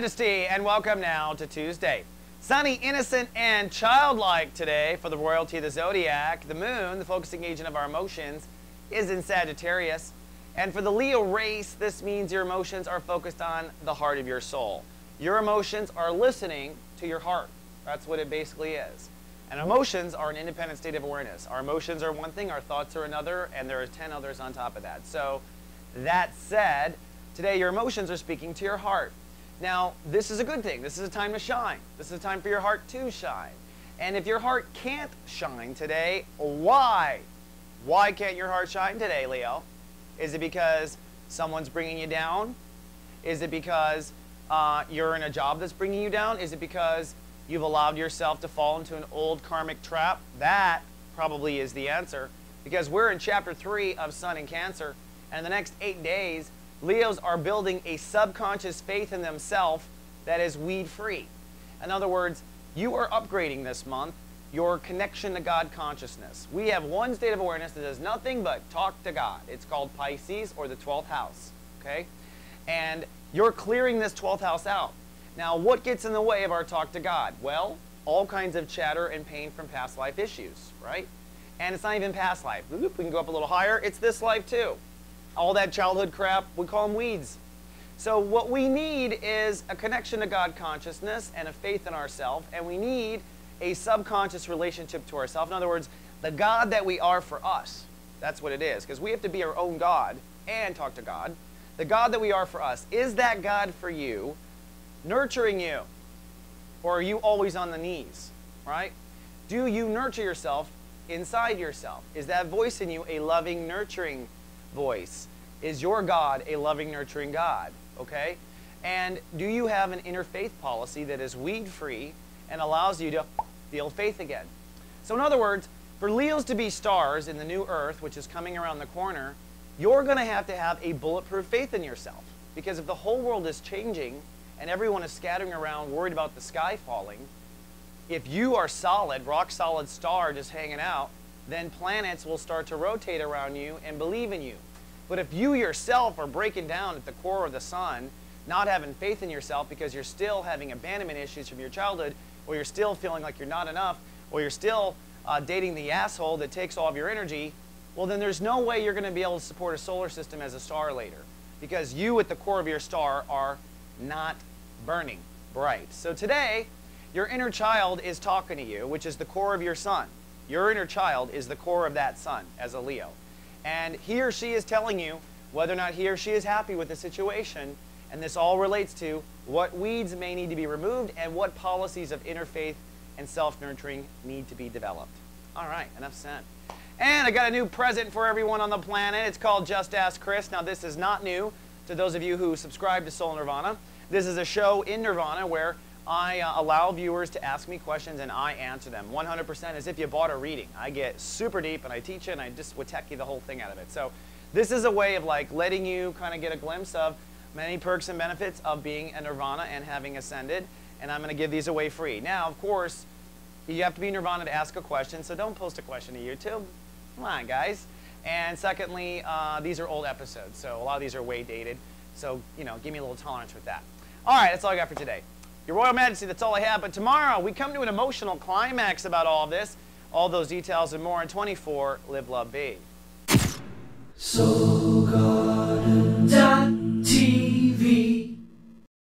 Majesty, and welcome now to Tuesday. Sunny, innocent, and childlike today for the royalty of the zodiac. The moon, the focusing agent of our emotions, is in Sagittarius. And for the Leo race, this means your emotions are focused on the heart of your soul. Your emotions are listening to your heart. That's what it basically is. And emotions are an independent state of awareness. Our emotions are one thing, our thoughts are another, and there are 10 others on top of that. So, that said, today your emotions are speaking to your heart. Now, this is a good thing. This is a time to shine. This is a time for your heart to shine. And if your heart can't shine today, why? Why can't your heart shine today, Leo? Is it because someone's bringing you down? Is it because you're in a job that's bringing you down? Is it because you've allowed yourself to fall into an old karmic trap? That probably is the answer, because we're in chapter 3 of Sun in Cancer, and in the next 8 days, Leos are building a subconscious faith in themselves that is weed-free. In other words, you are upgrading this month your connection to God consciousness. We have one state of awareness that does nothing but talk to God. It's called Pisces, or the 12th house, okay? And you're clearing this 12th house out. Now, what gets in the way of our talk to God? Well, all kinds of chatter and pain from past life issues, right? And it's not even past life. We can go up a little higher. It's this life too. All that childhood crap, we call them weeds. So what we need is a connection to God consciousness and a faith in ourselves, and we need a subconscious relationship to ourselves. In other words, the God that we are for us. That's what it is, because we have to be our own God and talk to God. The God that we are for us. Is that God for you nurturing you? Or are you always on the knees, right? Do you nurture yourself inside yourself? Is that voice in you a loving, nurturing voice? Is your God a loving, nurturing God? Okay? And do you have an inner faith policy that is weed-free and allows you to feel faith again? So in other words, for Leos to be stars in the new Earth, which is coming around the corner, you're going to have a bulletproof faith in yourself. Because if the whole world is changing and everyone is scattering around worried about the sky falling, if you are solid, rock-solid star just hanging out, then planets will start to rotate around you and believe in you. But if you yourself are breaking down at the core of the sun, not having faith in yourself because you're still having abandonment issues from your childhood, or you're still feeling like you're not enough, or you're still dating the asshole that takes all of your energy, well, then there's no way you're going to be able to support a solar system as a star later, because you at the core of your star are not burning bright. So today, your inner child is talking to you, which is the core of your sun. Your inner child is the core of that sun as a Leo. And he or she is telling you whether or not he or she is happy with the situation. And this all relates to what weeds may need to be removed and what policies of inner faith and self-nurturing need to be developed. All right, enough said. And I got a new present for everyone on the planet. It's called Just Ask Chris. Now, this is not new to those of you who subscribe to Soul Nirvana. This is a show in Nirvana where I allow viewers to ask me questions and I answer them 100% as if you bought a reading. I get super deep and I teach it and I just Witecki the whole thing out of it. So this is a way of like letting you kind of get a glimpse of many perks and benefits of being a Nirvana and having ascended. And I'm going to give these away free. Now, of course, you have to be Nirvana to ask a question, so don't post a question to YouTube. Come on, guys. And secondly, these are old episodes, so a lot of these are way dated. So, you know, give me a little tolerance with that. All right, that's all I got for today. Your Royal Majesty, that's all I have. But tomorrow, we come to an emotional climax about all of this. All those details and more in 24 Live, Love, Be. So God.